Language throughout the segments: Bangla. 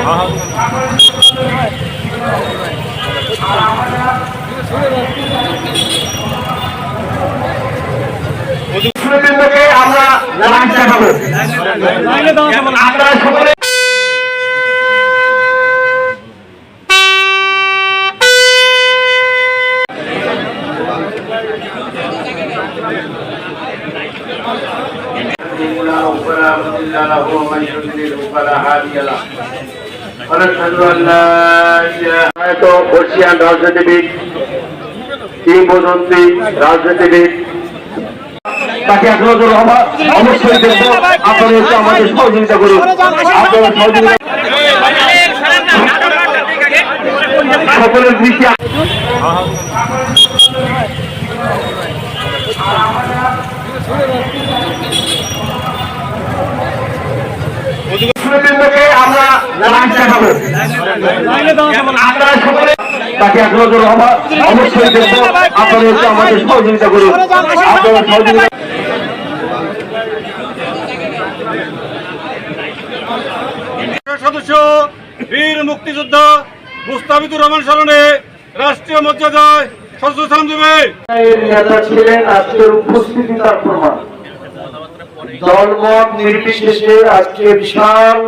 আমরা সকলে রাজনীতিবিদ কিংবদন্তি রাজনীতিবিদ তাকে অবশ্যই দেখবো। আপনারা একটু আমাদের সহযোগিতা করুন। আপনারা সহযোগিতা সকলের দৃষ্টি আমরা সকলে তাকে অবশ্যই দেখবো। আপনারা একটু আমাদের সহযোগিতা করুন। আপনারা সহযোগিতা সদস্য বীর মুক্তিযোদ্ধা মুস্তাফিজুর রহমান স্মরণে রাষ্ট্রীয় মর্যাদায় সশস্ত্র সালাম দেবে। নেতা ছিলেন, আজকের উপস্থিতি তার প্রমাণ। দলমত নির্বিশেষে আজকে বিশাল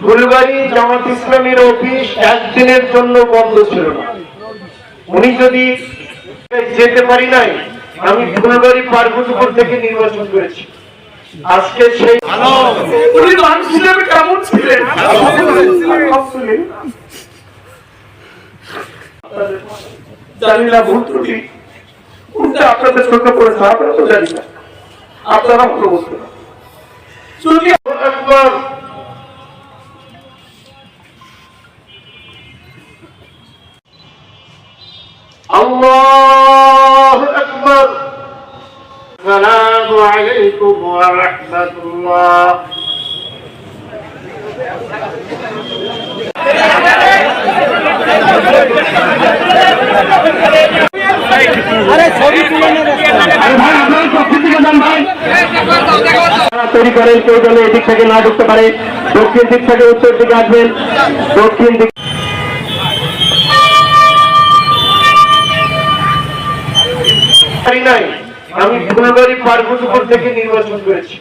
ফুলবাড়ি জামাত ইসলামের অফিস একদিনের জন্য বন্ধ ছিল না। উনি যদি যেতে পারি নাই, আমি ফুলবাড়ি পার্বতীপুর থেকে নির্বাচন করেছি। আজকে সেই উনি মানুষ হিসেবে কেমন ছিলেন জানি না, ভুল ত্রুটি কোনটা আপনাদের চোখে পড়েছে আপনারা তো জানি না, আপনারা ভালো বলতে না। একবার আল্লাহু আকবার। আসসালামু আলাইকুম ওয়া রাহমাতুল্লাহ। তৈরি করেন, কেউ যেন এদিক থেকে না ঢুকতে পারে। দক্ষিণ দিক থেকে উত্তর দিকে আসবেন। দক্ষিণ দিক নাই, আমি ফুলবাড়ি পার্বতীপুর থেকে নির্বাচন করেছি।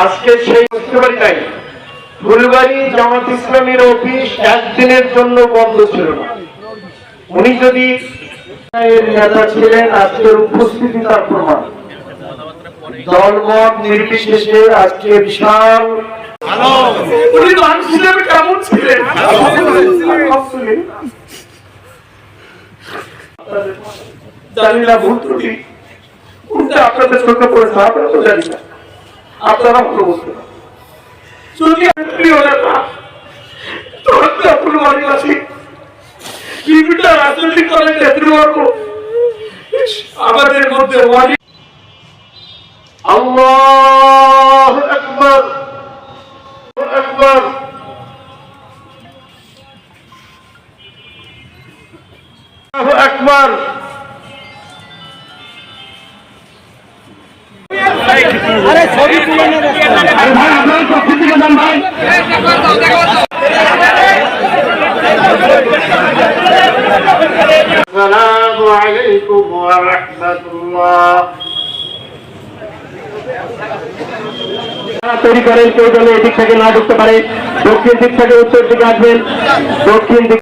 আজকে সেই বুঝতে পারি নাই, ফুলবাড়ি জামাত ইসলামের অফিস একদিনের জন্য বন্ধ ছিল না। উনি যদি নেতা ছিলেন, আজকের উপস্থিতি তার প্রমাণ। দলমত নির্বিশেষে আজকে বিশাল উনি মানুষ হিসেবে কেমন ছিলেন জানি না, ভুল ত্রুটি কোনটা আপনাদের চোখে পড়েছে আপনারা তো জানি না, আপনারা ভালো বলতে না। যদি বিভিন্ন রাজনৈতিক দলের নেতৃবর্গ আমাদের মধ্যে আল্লাহু আকবার আকবার। আল্লাহু আকবার। আরে ছবি তুলে নেন ভাই, আপনারা পক্ষ থেকে যান ভাই। আসসালামু আলাইকুম ওয়া রাহমাতুল্লাহ। তৈরি করেন, কেউ যেন এদিক থেকে না ঢুকতে পারে। দক্ষিণ দিক থেকে উত্তর দিকে আসবেন। দক্ষিণ দিক